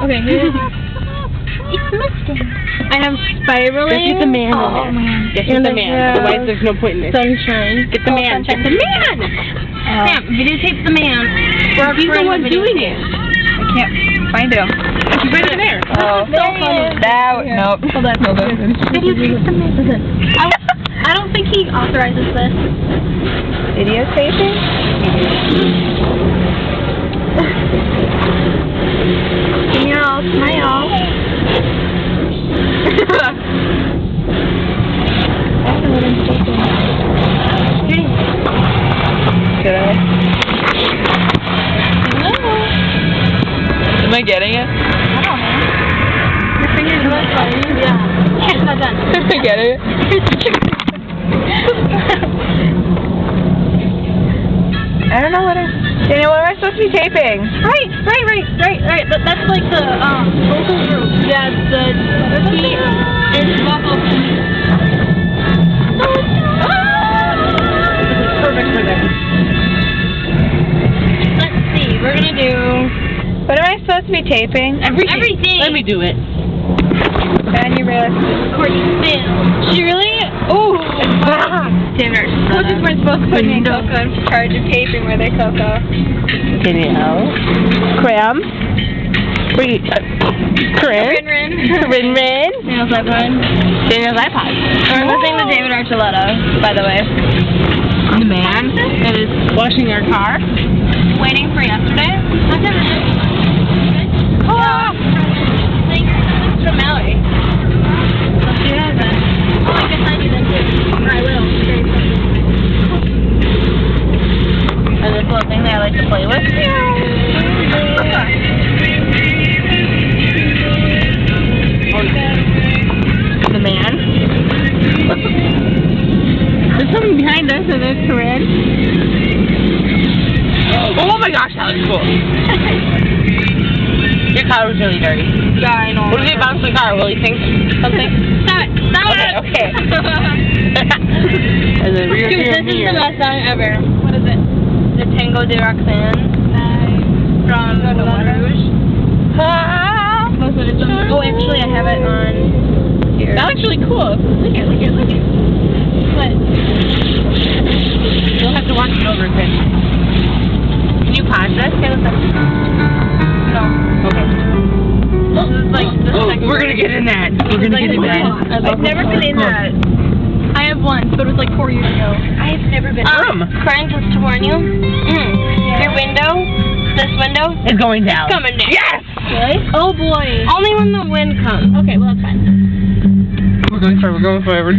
Okay, here. It's Mustang. I have spiraling. Get the man. Oh, man. Yes, get the man. Otherwise, there's no point in this. Sunshine. Get the man. Get the man. Sam, videotape the man. He's the one doing it. I can't find him. He's right over there. Oh, nope. Hold on. Videotape the man. I don't think he authorizes this. Videotaping? Smile. Should I? Am I getting it? I don't know. Your fingers look funny. Yeah. It's not done. Am I getting it? I don't know what Daniel, what am I supposed to be taping? Right. That's like the vocal group. Yeah, the key is vocal. Perfect for them. Let's see. We're gonna do What am I supposed to be taping? everything. Let me do it. And you realize She really? Ooh. Dinner. Coaches weren't supposed to put me in Coco in charge of taping where they Coco. Danielle. Cram. Wait. Corinne. Rin. Daniel's iPod. Daniel's iPod. We're listening to David Archuleta, by the way. The man that is washing our car. Waiting for yesterday. Oh! Thanks from Mallory. Let's do that then. Oh, I guess I do that too. I will. Or this little thing that I like to play with. The man. There's something behind us, and there's Corinne. Oh my gosh, that was cool. Your car was really dirty. Yeah, I know. What if they bounce the car? Will he think something? Stop it! Okay. And then Dude, this is the best song ever. What is it? The Tango de Roxanne from Moulin Rouge. Oh, actually, I have it on here. That looks really cool. Look at it. What? You'll have to watch it over again. Can you pause this? Okay, what's up? No. Okay. This is like the second. We're gonna get in that. We're gonna get in that. I've never been in that. I have once, but it was like 4 years ago. I've never been Frank, just to warn you, your window, this window, It's going down. coming down. Yes! Really? Oh boy. Only when the wind comes. Okay, well that's fine. We're going forward.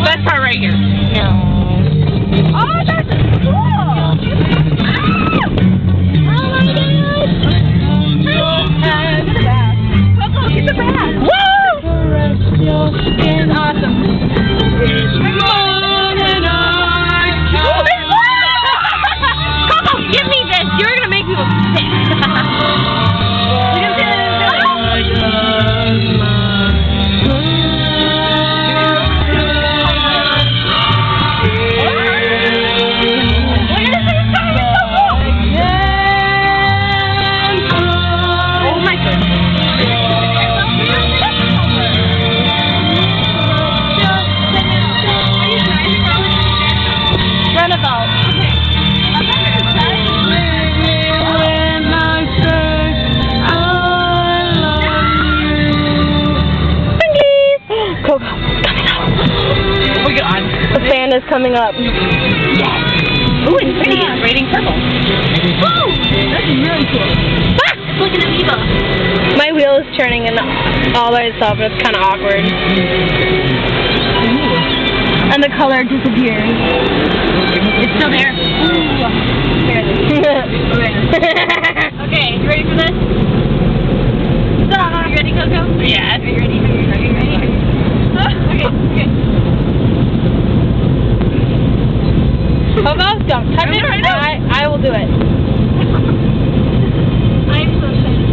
Best part right here. No. Oh, that's cool. Get the bag. Woo! It's awesome. turn is coming up. Ooh, it's pretty. It's raining purple. Woo! That's really cool. Ah! It's like an amoeba. My wheel is turning in all by itself, and it's kind of awkward. And the color disappears. It's still there. Okay, you ready for this? Stop. You ready, Coco? Yes. Are you ready? Are you ready? Okay. Coco, don't touch it. right now. I will do it. I'm so excited.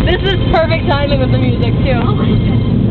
This is perfect timing with the music, too. Oh my god.